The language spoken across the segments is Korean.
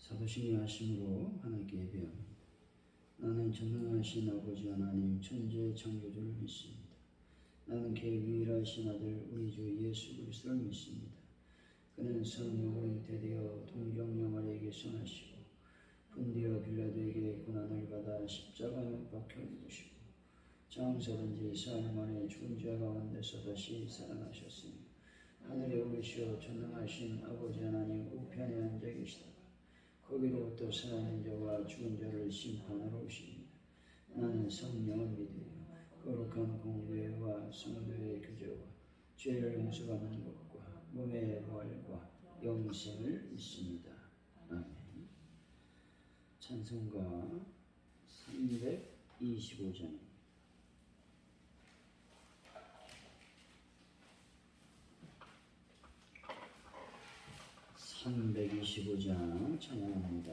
사도신경 하심으로 하나님께 예배합니다. 나는 전능하신 아버지 하나님 천지의 창조주를 믿습니다. 나는 그의 유일하신 아들 우리 주 예수 그리스도를 믿습니다. 그는 성령으로 잉태되어 동정녀마리에게 선하시고 본디오 빌라도에게 고난을 받아 십자가에 못 박혀 죽으시고 장사된 지 사흘 만에 죽은 자 가운데서 다시 살아나셨으며 하늘에 오르시어 전능하신 아버지 하나님 우편에 앉아 계시다가 거기로부터 살아있는 자와 죽은 자를 심판하러 오십니다. 나는 성령을 믿으며 거룩한 공회와 성도의 교제와 죄를 용서받는 것과 몸의 부활과 영생을 믿습니다. 아멘. 찬송가 325장 325장 찬양합니다.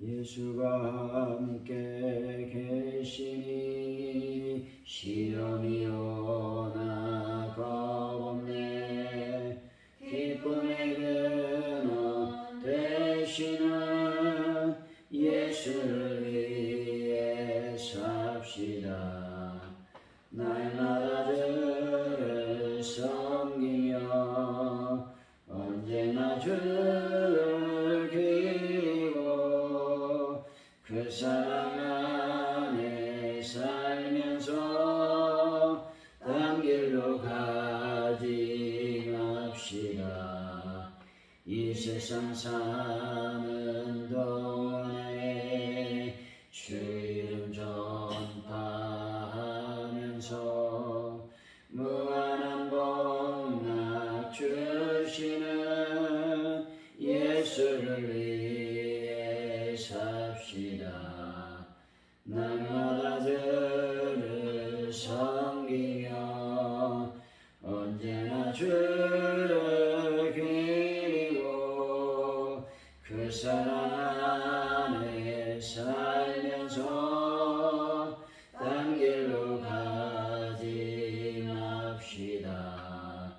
예수가 함께 계시니 시험이 오나 겁없네. 기쁨의 근원 되시는 예수를 위해 삽시다. 날마다 주를 섬기며 언제나 주를 기리고 그 사랑 안에 살면서 딴 길로 가지 맙시다. 이 세상 사는 동안에 주 이름 전파하면서 무한한 복락 주시는 예수를 위해 삽시다. 날마다 주를 섬기며 언제나 주를 기리고 그 사랑 안에 살면서 딴 길로 가지 맙시다.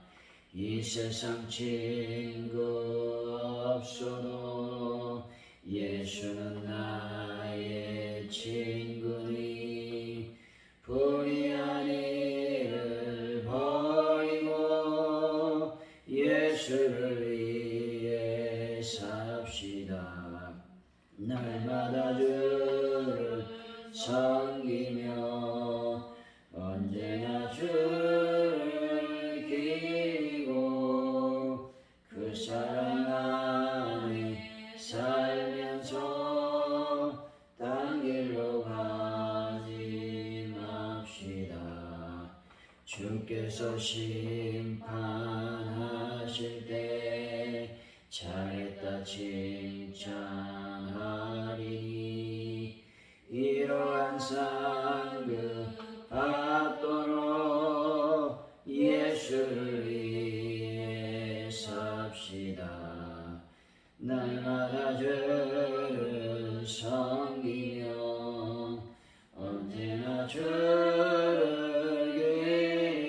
이 세상 친구 없어도 예수는 나의 친구니 본의 아니를 버리고 예수를 위해 삽시다. 날마다 주를 섬기며 언제나 주를 기리고 그 사랑 안에 살면서 딴 길로 가지 맙시다. 주께서 심판하실 때 잘했다 칭찬하리니 이러한 상급 받도록 예수를 위해 삽시다. 날마다 주를 섬기며 언제나 주를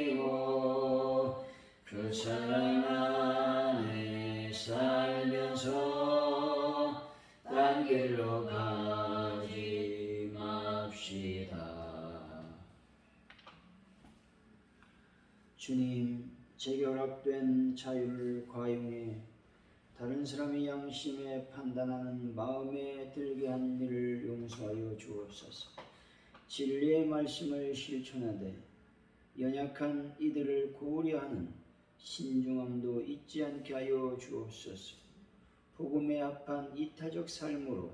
기리고 그 사랑 안에 살면서 딴 길로 가지 맙시다. 주님, 제 결합된 자유를 과용해 다른 사람의 양심에 판단하는 마음에 들게 한 일을 용서하여 주옵소서. 진리의 말씀을 실천하되 연약한 이들을 고려하는 신중함도 잊지 않게 하여 주옵소서. 복음에 합한 이타적 삶으로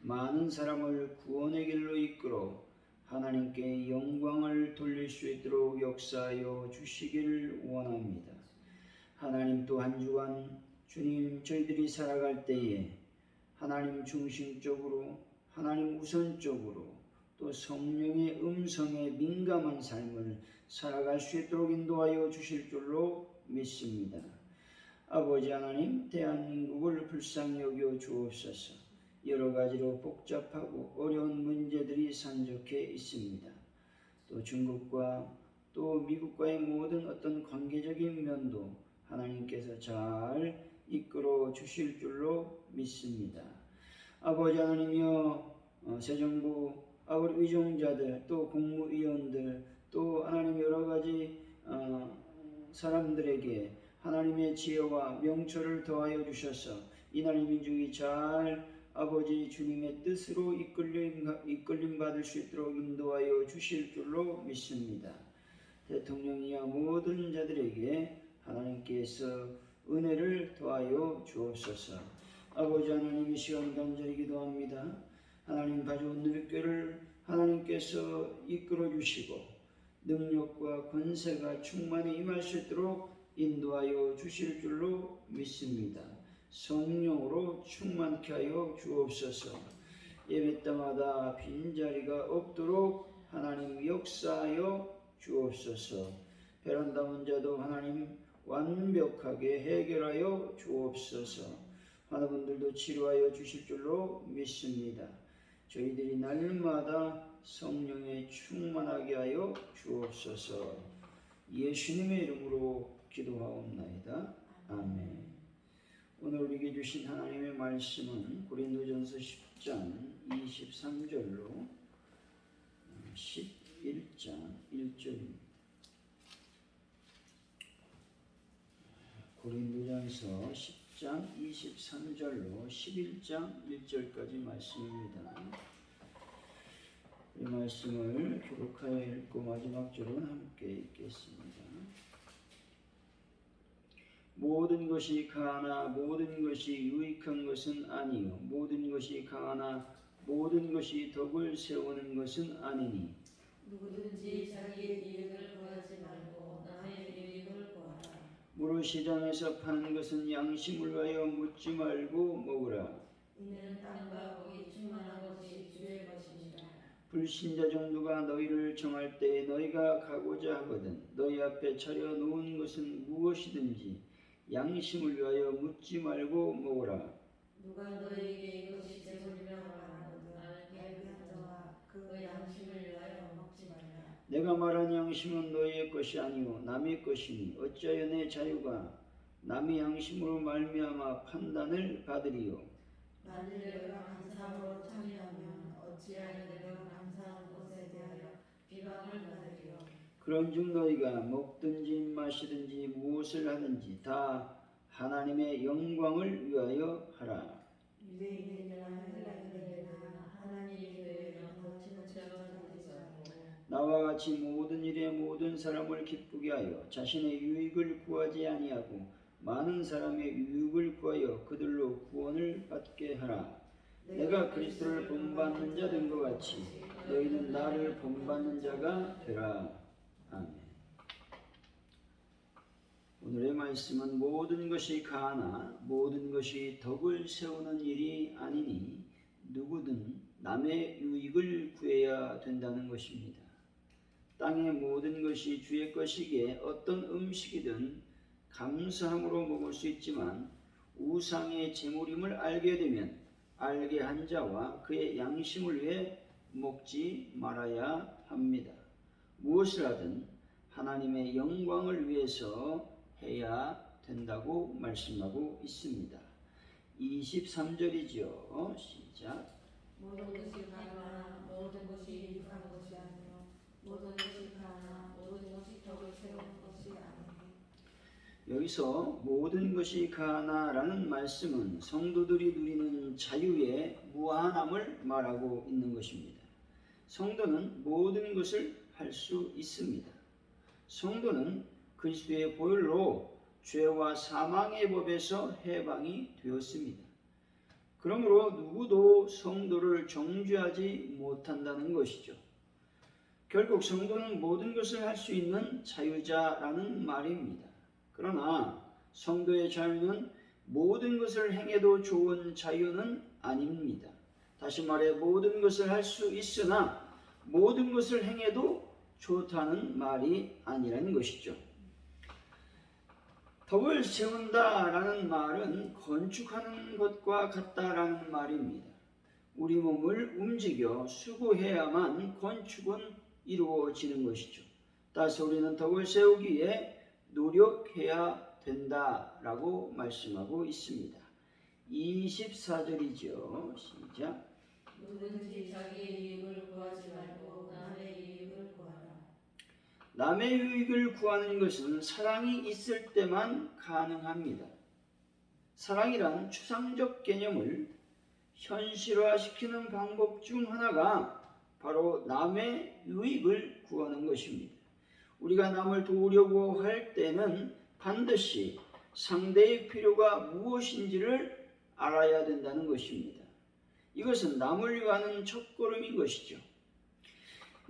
많은 사람을 구원의 길로 이끌어 하나님께 영광을 돌릴 수 있도록 역사하여 주시기를 원합니다. 하나님 또 한 주간 주님 저희들이 살아갈 때에 하나님 중심적으로 하나님 우선적으로 또 성령의 음성에 민감한 삶을 살아갈 수 있도록 인도하여 주실 줄로 믿습니다. 아버지 하나님, 대한민국을 불쌍히 여겨 주옵소서. 여러 가지로 복잡하고 어려운 문제들이 산적해 있습니다. 또 중국과 또 미국과의 모든 어떤 관계적인 면도 하나님께서 잘 이끌어 주실 줄로 믿습니다. 아버지 하나님이여, 새 정부 우리 위종자들 또 국무위원들 또 하나님 여러 가지 사람들에게 하나님의 지혜와 명철을 더하여 주셔서 이 나라 민족이 잘 아버지 주님의 뜻으로 이끌림 받을 수 있도록 인도하여 주실 줄로 믿습니다. 대통령이야 모든 자들에게 하나님께서 은혜를 더하여 주옵소서. 아버지 하나님 이 시간 간절히 기도합니다. 하나님 가져온 누리교를 하나님께서 이끌어 주시고 능력과 권세가 충만히 임할 수 있도록 인도하여 주실 줄로 믿습니다. 성령으로 충만케 하여 주옵소서. 예배 때마다 빈자리가 없도록 하나님 역사하여 주옵소서. 베란다 문제도 하나님 완벽하게 해결하여 주옵소서. 환우분들도 치료하여 주실 줄로 믿습니다. 저희들이 날마다 성령에 충만하게 하여 주옵소서. 예수님의 이름으로 기도하옵나이다. 아멘. 오늘 우리에게 주신 하나님의 말씀은 고린도전서 10장 23절로 11장 1절입니다. 고린도전서 10장 23절로 11장 1절까지 말씀입니다. 이 말씀을 교독하여 읽고 마지막 절은 함께 읽겠습니다. 모든 것이 강하나 모든 것이 유익한 것은 아니요 모든 것이 강하나 모든 것이 덕을 세우는 것은 아니니 누구든지 자기의 이익을 구하지 말고 남의 유익을 구하라. 물을 시장에서 파는 것은 양심을 위하여 묻지 말고 먹으라. 이는 땅과 복이 충만한 것이 주의 것이니라. 불신자 정도가 너희를 정할 때 너희가 가고자 하거든 너희 앞에 차려 놓은 것은 무엇이든지 양심을 위하여 묻지 말고 먹으라. 누가 너희에게 이것이 제물이라 말하거든 갈비한 자와 그 양심을 위하여 먹지 말라. 내가 말한 양심은 너희의 것이 아니오 남의 것이니 어찌하여 내 자유가 남의 양심으로 말미암아 판단을 받으리요. 만일 너희가 감사함으로 참여하면 어찌하여 내가 감사한 것에 대하여 비방을 받으리요. 그런즉 너희가 먹든지 마시든지 무엇을 하든지 다 하나님의 영광을 위하여 하라. 유대인이나 헬라인이나 하나님의 교회는 거치는 자가 되지 않고 나와 같이 모든 일에 모든 사람을 기쁘게 하여 자신의 유익을 구하지 아니하고 많은 사람의 유익을 구하여 그들로 구원을 받게 하라. 내가 그리스도를 본받는 자 된 것 같이 너희는 나를 본받는 자가 되라. 아멘. 오늘의 말씀은 모든 것이 가하나 모든 것이 덕을 세우는 일이 아니니 누구든 남의 유익을 구해야 된다는 것입니다. 땅의 모든 것이 주의 것이기에 어떤 음식이든 감사함으로 먹을 수 있지만 우상의 제물임을 알게 되면 알게 한 자와 그의 양심을 위해 먹지 말아야 합니다. 무엇을 하든 하나님의 영광을 위해서 해야 된다고 말씀하고 있습니다. 23절이죠. 시작. 모든 것이 가하나 모든 것이 유익한 것이 아니요 모든 것이 가하나 모든 것이 덕을 세우는 것이 아니니. 여기서 모든 것이 가하나라는 말씀은 성도들이 누리는 자유의 무한함을 말하고 있는 것입니다. 성도는 모든 것을 할 수 있습니다. 성도는 그리스도의 보혈로 죄와 사망의 법에서 해방이 되었습니다. 그러므로 누구도 성도를 정죄하지 못한다는 것이죠. 결국 성도는 모든 것을 할 수 있는 자유자라는 말입니다. 그러나 성도의 자유는 모든 것을 행해도 좋은 자유는 아닙니다. 다시 말해 모든 것을 할 수 있으나 모든 것을 행해도 좋다는 말이 아니라는 것이죠. 덕을 세운다라는 말은 건축하는 것과 같다라는 말입니다. 우리 몸을 움직여 수고해야만 건축은 이루어지는 것이죠. 따라서 우리는 덕을 세우기에 노력해야 된다라고 말씀하고 있습니다. 24절이죠. 시작. 누구든지 자기의 이익을 구하지 말고 남의 이익을 구하라. 남의 유익을 구하는 것은 사랑이 있을 때만 가능합니다. 사랑이란 추상적 개념을 현실화시키는 방법 중 하나가 바로 남의 유익을 구하는 것입니다. 우리가 남을 도우려고 할 때는 반드시 상대의 필요가 무엇인지를 알아야 된다는 것입니다. 이것은 남을 위하는 첫걸음인 것이죠.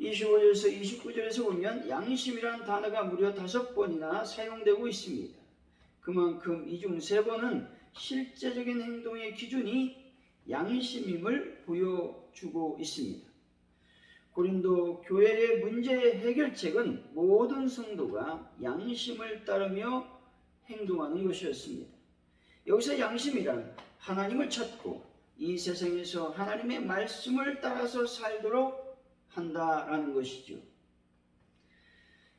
25절에서 29절에서 보면 양심이라는 단어가 무려 5번이나 사용되고 있습니다. 그만큼 이 중 3번은 실제적인 행동의 기준이 양심임을 보여주고 있습니다. 고린도 교회의 문제 해결책은 모든 성도가 양심을 따르며 행동하는 것이었습니다. 여기서 양심이란 하나님을 찾고 이 세상에서 하나님의 말씀을 따라서 살도록 한다라는 것이죠.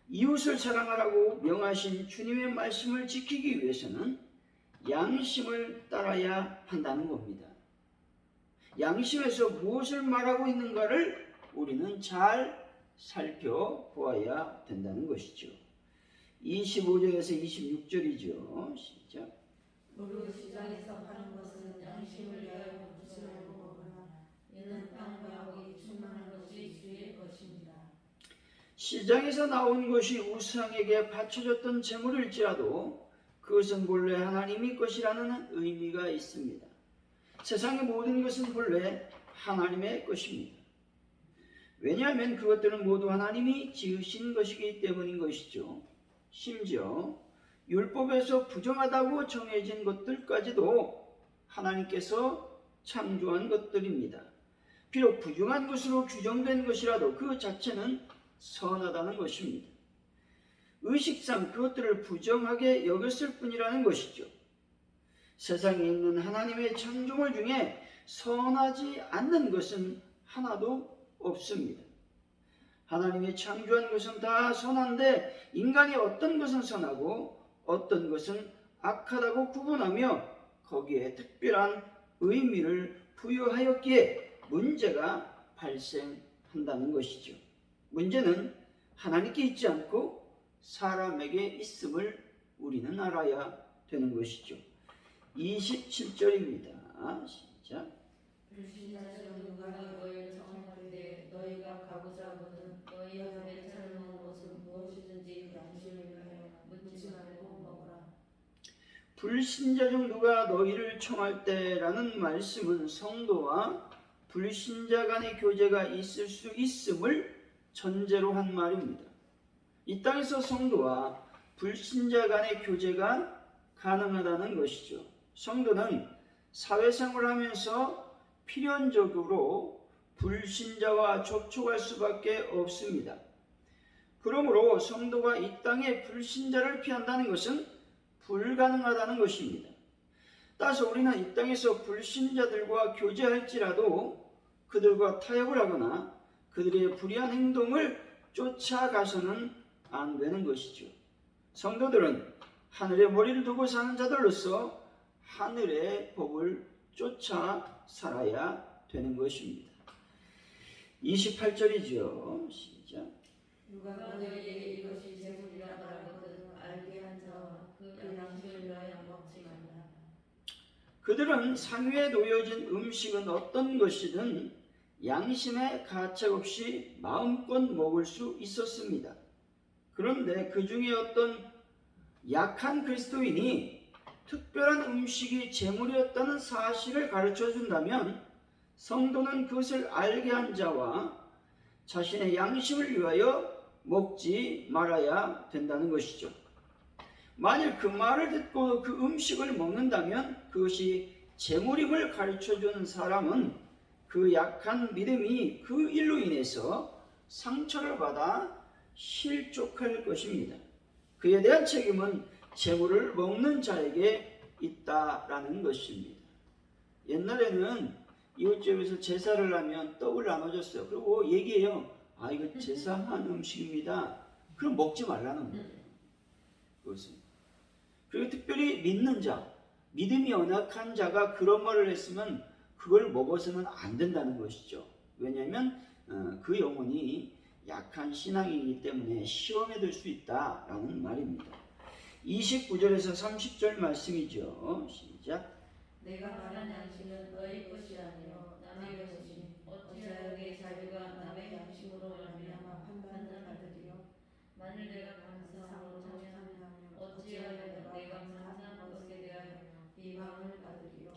이웃을 사랑하라고 명하신 주님의 말씀을 지키기 위해서는 양심을 따라야 한다는 겁니다. 양심에서 무엇을 말하고 있는가를 우리는 잘 살펴보아야 된다는 것이죠. 25절에서 26절이죠. 시작. 무릇 시장에서 파는 것은 양심을 위하여 묻지 말고 먹으라. 이는 땅과 거기 충만한 것이 주의 것입니다. 시장에서 나온 것이 우상에게 바쳐졌던 재물일지라도 그것은 본래 하나님의 것이라는 의미가 있습니다. 세상의 모든 것은 본래 하나님의 것입니다. 왜냐하면 그것들은 모두 하나님이 지으신 것이기 때문인 것이죠. 심지어 율법에서 부정하다고 정해진 것들까지도 하나님께서 창조한 것들입니다. 비록 부정한 것으로 규정된 것이라도 그 자체는 선하다는 것입니다. 의식상 그것들을 부정하게 여겼을 뿐이라는 것이죠. 세상에 있는 하나님의 창조물 중에 선하지 않는 것은 하나도 없습니다. 하나님이 창조한 것은 다 선한데 인간이 어떤 것은 선하고 어떤 것은 악하다고 구분하며 거기에 특별한 의미를 부여하였기에 문제가 발생한다는 것이죠. 문제는 하나님께 있지 않고 사람에게 있음을 우리는 알아야 되는 것이죠. 27절입니다. 시작. 불신자중 누가 너희를 청할 때 너희가 가고자 하거든 너희 앞에 차려놓은 것은 무엇이든지 양심을 위하여 묻지 말고 먹으라. 불신자 중 누가 너희를 청할 때라는 말씀은 성도와 불신자 간의 교제가 있을 수 있음을 전제로 한 말입니다. 이 땅에서 성도와 불신자 간의 교제가 가능하다는 것이죠. 성도는 사회생활을 하면서 필연적으로 불신자와 접촉할 수밖에 없습니다. 그러므로 성도가 이 땅에 불신자를 피한다는 것은 불가능하다는 것입니다. 따라서 우리는 이 땅에서 불신자들과 교제할지라도 그들과 타협을 하거나 그들의 불의한 행동을 쫓아가서는 안 되는 것이죠. 성도들은 하늘에 머리를 두고 사는 자들로서 하늘의 법을 쫓아 살아야 되는 것입니다. 28절이죠. 시작. 누가 너희에게 이것이 재물이라 말하거든 알게 한 자와 그 양심을 위하여 먹지 말라. 그들은 상위에 놓여진 음식은 어떤 것이든 양심에 가책 없이 마음껏 먹을 수 있었습니다. 그런데 그 중에 어떤 약한 그리스도인이 특별한 음식이 재물이었다는 사실을 가르쳐 준다면 성도는 그것을 알게 한 자와 자신의 양심을 위하여 먹지 말아야 된다는 것이죠. 만일 그 말을 듣고 그 음식을 먹는다면 그것이 재물임을 가르쳐 주는 사람은 그 약한 믿음이 그 일로 인해서 상처를 받아 실족할 것입니다. 그에 대한 책임은 재물을 먹는 자에게 있다라는 것입니다. 옛날에는 이웃집에서 제사를 하면 떡을 나눠줬어요. 그리고 얘기해요. 이거 제사한 음식입니다. 그럼 먹지 말라는 거예요. 그것은. 그리고 특별히 믿는 자, 믿음이 연약한 자가 그런 말을 했으면 그걸 먹어서는 안 된다는 것이죠. 왜냐하면 그 영혼이 약한 신앙이기 때문에 시험에 들 수 있다라는 말입니다. 29절에서 30절 말씀이죠. 시작. 내가 말한 양식은 너희 것이 아니요 남의 것이니 어찌하여 내 자유가 남의 양식으로 말미암아 판단을 받으리요. 만일 내가 감사함으로 참여하면 어찌하여 내가 감사한 것에 대하여 비방을 받으리요.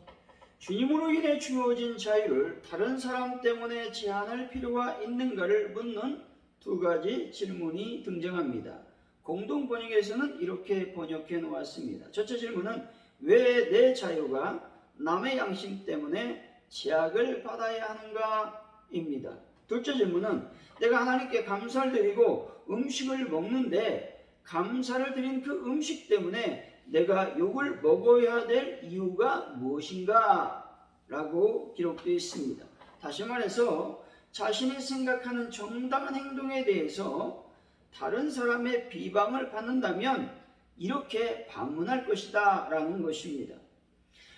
주님으로 인해 주어진 자유를 다른 사람 때문에 제한할 필요가 있는가를 묻는 두 가지 질문이 등장합니다. 공동 번역에서는 이렇게 번역해 놓았습니다. 첫째 질문은 왜 내 자유가 남의 양심 때문에 제약을 받아야 하는가입니다. 둘째 질문은 내가 하나님께 감사를 드리고 음식을 먹는데 감사를 드린 그 음식 때문에 내가 욕을 먹어야 될 이유가 무엇인가? 라고 기록되어 있습니다. 다시 말해서 자신이 생각하는 정당한 행동에 대해서 다른 사람의 비방을 받는다면 이렇게 반문할 것이다 라는 것입니다.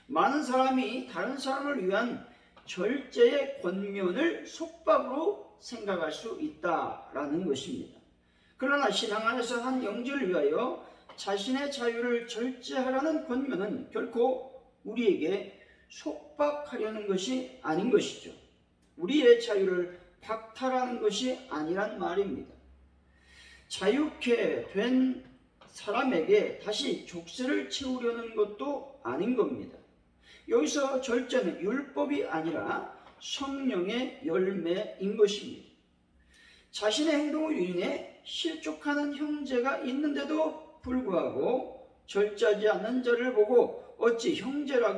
많은 사람이 다른 사람을 위한 절제의 권면을 속박으로 생각할 수 있다라는 것입니다. 그러나 신앙 안에서 한 영지를 위하여 자신의 자유를 절제하라는 권면은 결코 우리에게 속박하려는 것이 아닌 것이죠. 우리의 자유를 박탈하는 것이 아니란 말입니다. 자유케 된 사람에게 다시 족쇄를 채우려는 것도 아닌 겁니다. 여기서 절제는 율법이 아니라 성령의 열매인 것입니다. 자신의 행동을 인해 실족하는 형제가 있는데도 불구하고 절제하지 않는 자를 보고 어찌 형제를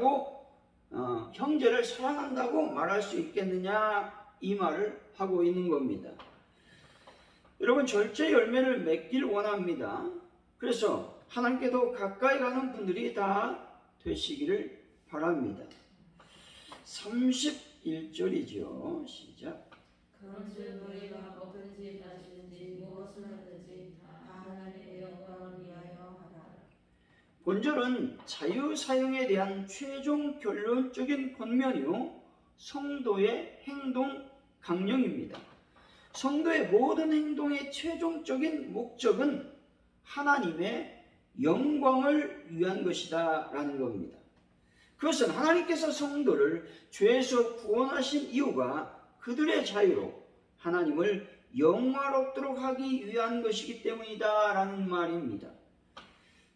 사랑한다고 말할 수 있겠느냐 이 말을 하고 있는 겁니다. 여러분 절제 열매를 맺길 원합니다. 그래서 하나님께 더 가까이 가는 분들이 다 되시기를 바랍니다. 31절이죠. 시작. 그런즉 너희가 먹든지 마시든지 무엇을 하든지 다 하나님의 영광을 위하여 하라. 본절은 자유 사용에 대한 최종 결론적인 권면이요 성도의 행동 강령입니다. 성도의 모든 행동의 최종적인 목적은 하나님의 영광을 위한 것이다 라는 겁니다. 그것은 하나님께서 성도를 죄에서 구원하신 이유가 그들의 자유로 하나님을 영화롭도록 하기 위한 것이기 때문이다 라는 말입니다.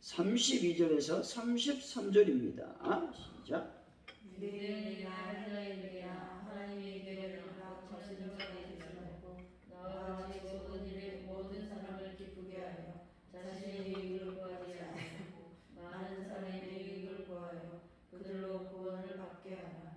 32절에서 33절입니다. 시작. 너희는 하나님이라 하나님의 교회를 거치는 자가 되지 말고 나와 같이 모든 사람을 기쁘게 하여 자신의 유익을 구하지 않고 많은 사람의 유익을 구하여 그들로 구원을 받게 하라.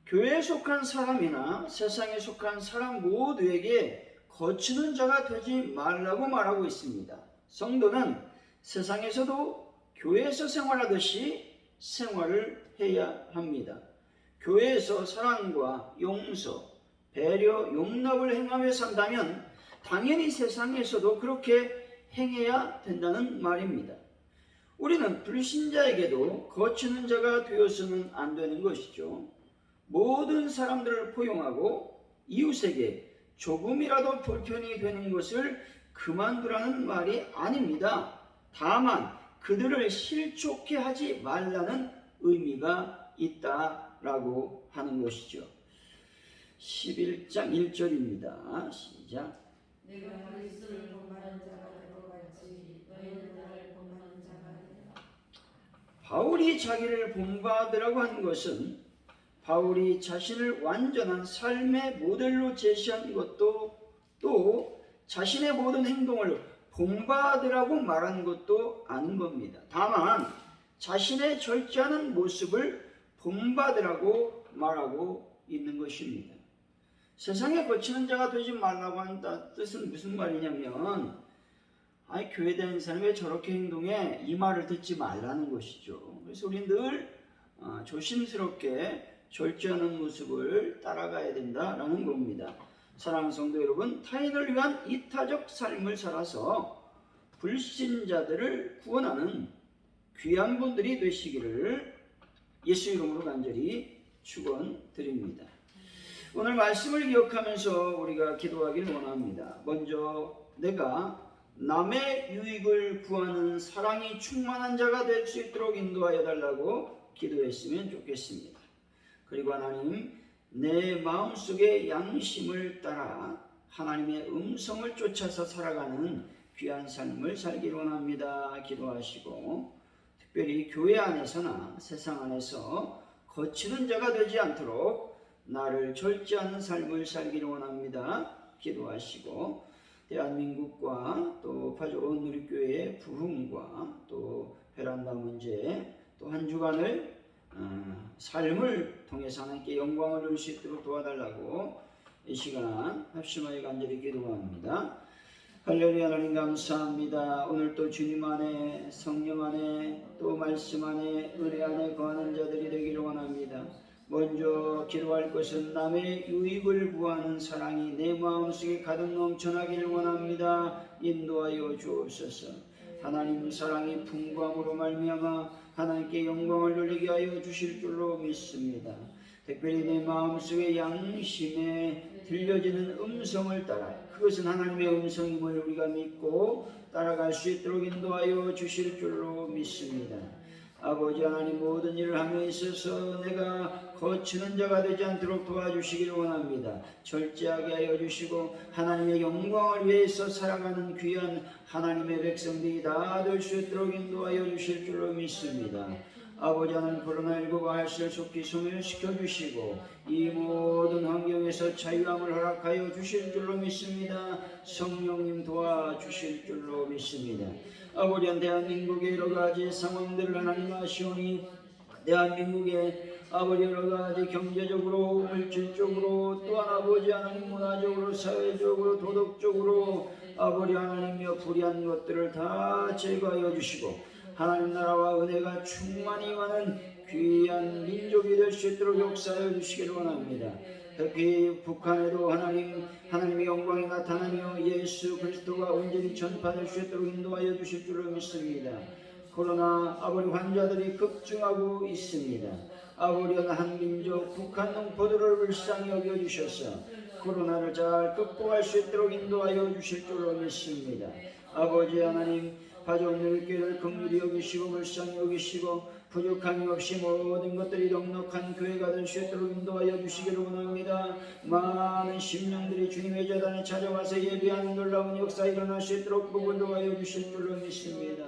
교회에 속한 사람이나 세상에 속한 사람 모두에게 거치는 자가 되지 말라고 말하고 있습니다. 성도는 세상에서도 교회에서 생활하듯이 생활을 해야 합니다. 교회에서 사랑과 용서, 배려, 용납을 행하며 산다면 당연히 세상에서도 그렇게 행해야 된다는 말입니다. 우리는 불신자에게도 거치는 자가 되어서는 안 되는 것이죠. 모든 사람들을 포용하고 이웃에게 조금이라도 불편이 되는 것을 그만두라는 말이 아닙니다. 다만 그들을 실족해 하지 말라는 의미가 있다라고 하는 것이죠. 11장 1절입니다. 시작. 내가 그리스도를 본받는 자가 될 것 같이 너희는 나를 본받는 자가 되라. 바울이 자기를 본받으라고 하는 것은 바울이 자신을 완전한 삶의 모델로 제시한 것도 또 자신의 모든 행동을 본받으라고 말한 것도 아닌 겁니다. 다만 자신의 절제하는 모습을 본받으라고 말하고 있는 것입니다. 세상에 거치는 자가 되지 말라고 한다 뜻은 무슨 말이냐면 교회 다니는 사람이 왜 저렇게 행동해? 이 말을 듣지 말라는 것이죠. 그래서 우리는 늘 조심스럽게 절제하는 모습을 따라가야 된다라는 겁니다. 사랑하는 성도 여러분, 타인을 위한 이타적 삶을 살아서 불신자들을 구원하는 귀한 분들이 되시기를 예수 이름으로 간절히 축원드립니다. 오늘 말씀을 기억하면서 우리가 기도하기를 원합니다. 먼저 내가 남의 유익을 구하는 사랑이 충만한 자가 될 수 있도록 인도하여 달라고 기도했으면 좋겠습니다. 그리고 하나님, 내 마음속의 양심을 따라 하나님의 음성을 쫓아서 살아가는 귀한 삶을 살기를 원합니다. 기도하시고, 특별히 교회 안에서나 세상 안에서 거치는 자가 되지 않도록 나를 절제하는 삶을 살기를 원합니다. 기도하시고, 대한민국과 또 파주온 누리교회의 부흥과 또 베란다 문제, 또 한 주간을 삶을 통해서 하나님께 영광을 줄 수 있도록 도와달라고 이 시간 합심하여 간절히 기도합니다. 할렐루야. 하나님 감사합니다. 오늘 또 주님 안에, 성령 안에, 또 말씀 안에, 은혜 안에 거하는 자들이 되기를 원합니다. 먼저 기도할 것은 남의 유익을 구하는 사랑이 내 마음속에 가득 넘쳐나기를 원합니다. 인도하여 주옵소서. 하나님 사랑이 풍부함으로 말미암아 하나님께 영광을 돌리게 하여 주실 줄로 믿습니다. 특별히 내 마음속의 양심에 들려지는 음성을 따라, 그것은 하나님의 음성임을 우리가 믿고 따라갈 수 있도록 인도하여 주실 줄로 믿습니다. 아버지 하나님, 모든 일을 함에 있어서 내가 거치는 자가 되지 않도록 도와주시기를 원합니다. 절제하게 하여 주시고 하나님의 영광을 위해서 살아가는 귀한 하나님의 백성들이 다 될 수 있도록 인도하여 주실 줄로 믿습니다. 아버지 하나님, 코로나19가 할세를 속히 소멸시켜 주시고 이 모든 환경에서 자유함을 허락하여 주실 줄로 믿습니다. 성령님 도와주실 줄로 믿습니다. 아버지, 대한민국의 여러 가지 상황들을 하나님 아시오니 대한민국의 아버지 여러 가지 경제적으로, 물질적으로, 또한 아버지 하나님 문화적으로, 사회적으로, 도덕적으로 아버지 하나님여 불의한 것들을 다 제거하여 주시고 하나님 나라와 은혜가 충만히 임하는 귀한 민족이 될 수 있도록 역사하여 주시기를 원합니다. 특히 북한에도 하나님의 영광이 나타나며 예수 그리스도가 온전히 전파될 수 있도록 인도하여 주실 줄을 믿습니다. 코로나 아버지 환자들이 급증하고 있습니다. 아버지 한민족 북한 농포들을 불쌍히 여겨주셔서 코로나를 잘 극복할 수 있도록 인도하여 주실 줄로 믿습니다. 아버지 하나님, 파주온 누리교회를 긍휼히 여기시고 불쌍히 여기시고 부족함이 없이 모든 것들이 넉넉한 교회가 될 수 있도록 인도하여 주시기를 원합니다. 많은 심령들이 주님의 재단에 찾아와서 예배하는 놀라운 역사 일어날 수 있도록 복을 도와여 주실 줄로 믿습니다.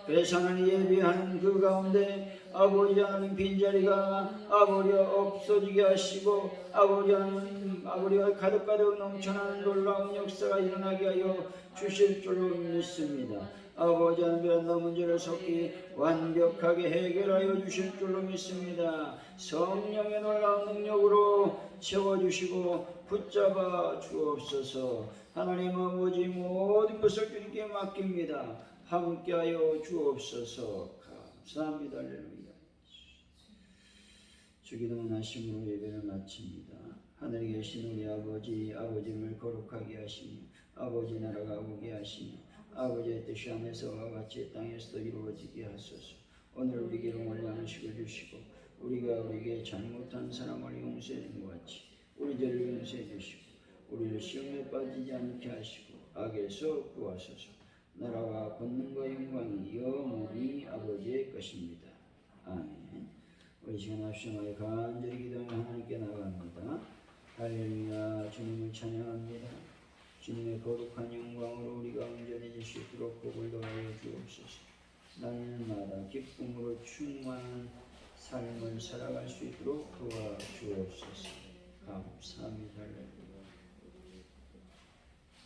그래서 하나님 예배하는 그 가운데 아버지 하나님 빈자리가 아버지 없어지게 하시고 아버지 하나님 아버지가 가득가득 넘쳐나는 놀라운 역사가 일어나게 하여 주실 줄로 믿습니다. 아버지 하나님, 베란다 문제를 속히 완벽하게 해결하여 주실 줄로 믿습니다. 성령의 놀라운 능력으로 채워주시고 붙잡아 주옵소서. 하나님 아버지, 모든 것을 주님께 맡깁니다. 함께하여 주옵소서. 감사합니다. 할렐루야. 주기도문 하심으로 예배를 마칩니다. 하늘에 계신 우리 아버지, 아버지를 거룩하게 하시며 아버지 나라가 오게 하시며 아버지의 뜻이 하늘에서와 같이 땅에서도 이루어지게 하소서. 오늘 우리에게 용을 양식을 주시고 우리가 우리에게 잘못한 사람을 용서하는 것 같이 우리 죄를 용서해 주시고 우리를 시험에 빠지지 않게 하시고 악에서 구하소서. 나라와 권능과 영광이 영원히 아버지의 것입니다. 아멘. 우리 시간 합심하여 간절히 기도하며 하나님께 나아갑니다. 할렐루야. 주님을 찬양합니다. 주님의 거룩한 영광으로 우리가 온전해질 수 있도록 복을 더하여 주옵소서. 날마다 기쁨으로 충만한 삶을 살아갈 수 있도록 도와주옵소서. 감사합니다.